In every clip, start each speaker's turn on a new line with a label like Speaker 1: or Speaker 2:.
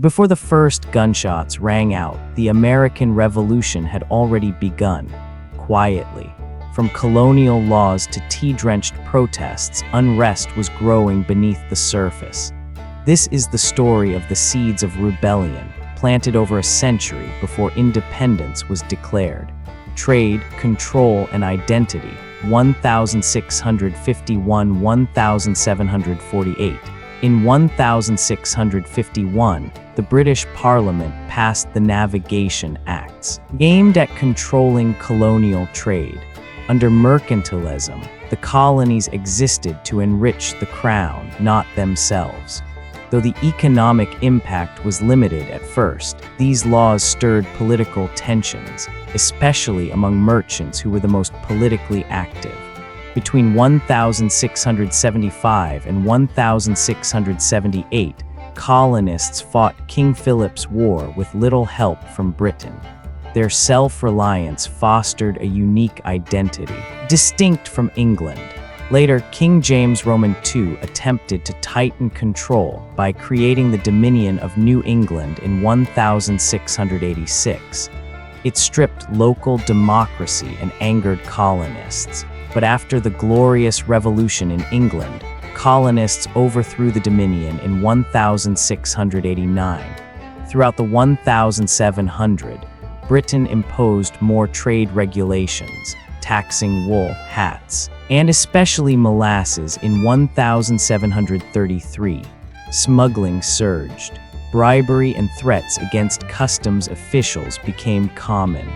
Speaker 1: Before the first gunshots rang out, the American Revolution had already begun, quietly. From colonial laws to tea-drenched protests, unrest was growing beneath the surface. This is the story of the seeds of rebellion, planted over a century before independence was declared. Trade, control, and identity, 1651–1748. In 1651, the British Parliament passed the Navigation Acts, aimed at controlling colonial trade. Under mercantilism, the colonies existed to enrich the crown, not themselves. Though the economic impact was limited at first, these laws stirred political tensions, especially among merchants who were the most politically active. Between 1675 and 1678, colonists fought King Philip's War with little help from Britain. Their self-reliance fostered a unique identity, distinct from England. Later, King James Roman II attempted to tighten control by creating the Dominion of New England in 1686. It stripped local democracy and angered colonists. But after the Glorious Revolution in England, colonists overthrew the Dominion in 1689. Throughout the 1700s, Britain imposed more trade regulations, taxing wool, hats, and especially molasses in 1733. Smuggling surged. Bribery and threats against customs officials became common.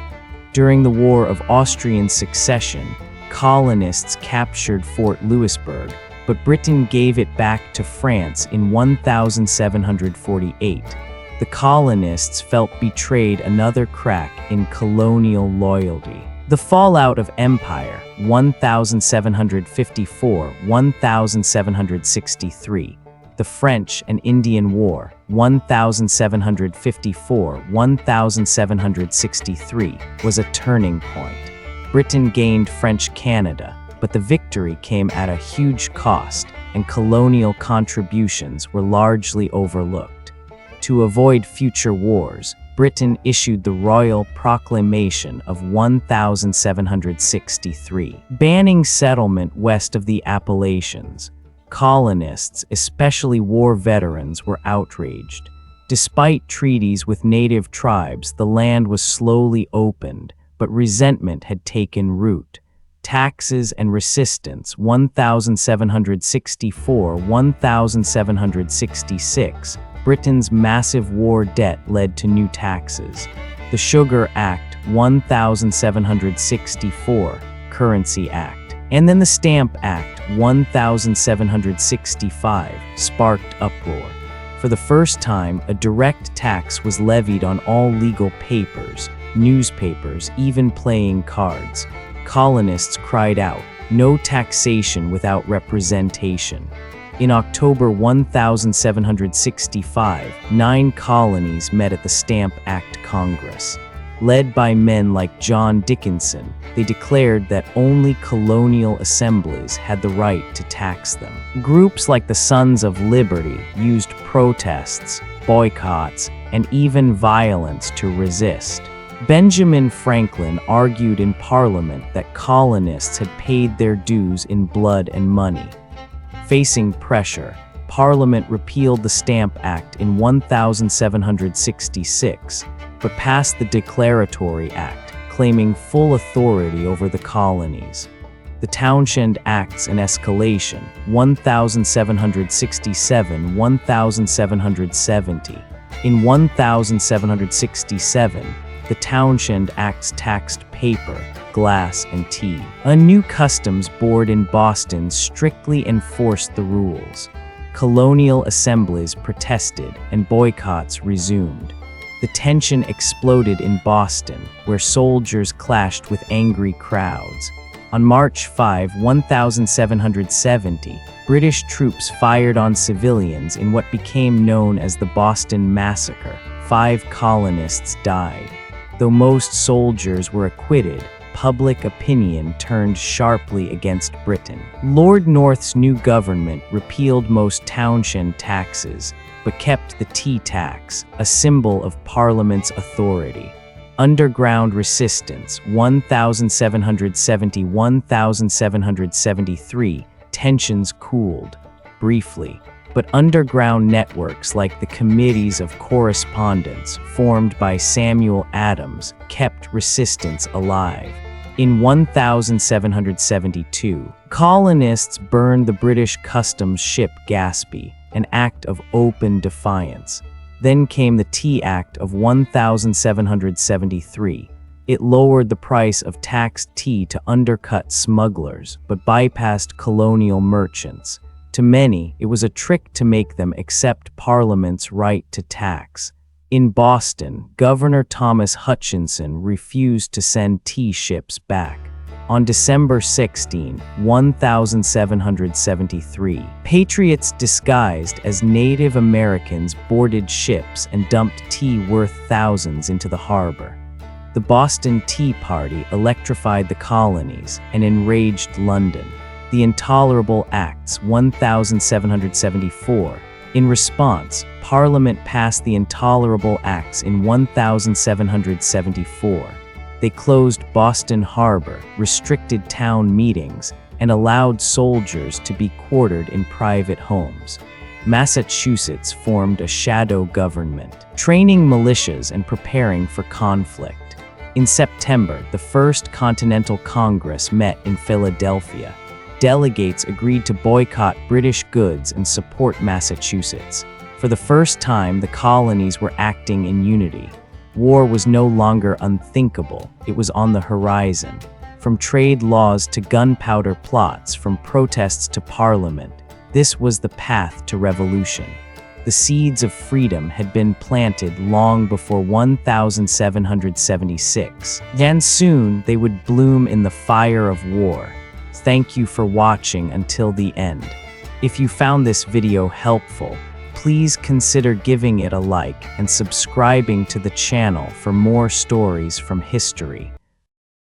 Speaker 1: During the War of Austrian Succession, colonists captured Fort Louisbourg, but Britain gave it back to France in 1748. The colonists felt betrayed, another crack in colonial loyalty. The fallout of empire, 1754–1763. The French and Indian War, 1754–1763, was a turning point. Britain gained French Canada, but the victory came at a huge cost, and colonial contributions were largely overlooked. To avoid future wars, Britain issued the Royal Proclamation of 1763, banning settlement west of the Appalachians. Colonists, especially war veterans, were outraged. Despite treaties with native tribes, the land was slowly opened, but resentment had taken root. Taxes and resistance, 1764–1766. Britain's massive war debt led to new taxes. The Sugar Act, 1764, Currency Act, and then the Stamp Act, 1765, sparked uproar. For the first time, a direct tax was levied on all legal papers, newspapers, even playing cards. Colonists cried out, "No taxation without representation." In October 1765, 9 colonies met at the Stamp Act Congress. Led by men like John Dickinson, they declared that only colonial assemblies had the right to tax them. Groups like the Sons of Liberty used protests, boycotts, and even violence to resist. Benjamin Franklin argued in Parliament that colonists had paid their dues in blood and money. Facing pressure, Parliament repealed the Stamp Act in 1766, but passed the Declaratory Act, claiming full authority over the colonies. The Townshend Acts and Escalation, 1767–1770. In 1767, the Townshend Acts taxed paper, glass, and tea. A new customs board in Boston strictly enforced the rules. Colonial assemblies protested, and boycotts resumed. The tension exploded in Boston, where soldiers clashed with angry crowds. On March 5, 1770, British troops fired on civilians in what became known as the Boston Massacre. 5 colonists died. Though most soldiers were acquitted, public opinion turned sharply against Britain. Lord North's new government repealed most townshend taxes, but kept the tea tax, a symbol of Parliament's authority. Underground resistance, 1770–1773, tensions cooled, briefly, but underground networks like the Committees of Correspondence, formed by Samuel Adams, kept resistance alive. In 1772, colonists burned the British customs ship Gaspee, an act of open defiance. Then came the Tea Act of 1773. It lowered the price of taxed tea to undercut smugglers, but bypassed colonial merchants. To many, it was a trick to make them accept Parliament's right to tax. In Boston, Governor Thomas Hutchinson refused to send tea ships back. On December 16, 1773, patriots disguised as Native Americans boarded ships and dumped tea worth thousands into the harbor. The Boston Tea Party electrified the colonies and enraged London. The Intolerable Acts, 1774. In response, Parliament passed the Intolerable Acts in 1774. They closed Boston Harbor, restricted town meetings, and allowed soldiers to be quartered in private homes. Massachusetts formed a shadow government, training militias and preparing for conflict. In September, the First Continental Congress met in Philadelphia. Delegates agreed to boycott British goods and support Massachusetts. For the first time, the colonies were acting in unity. War was no longer unthinkable, it was on the horizon. From trade laws to gunpowder plots, from protests to parliament, this was the path to revolution. The seeds of freedom had been planted long before 1776, and soon they would bloom in the fire of war. Thank you for watching until the end. If you found this video helpful, please consider giving it a like and subscribing to the channel for more stories from history.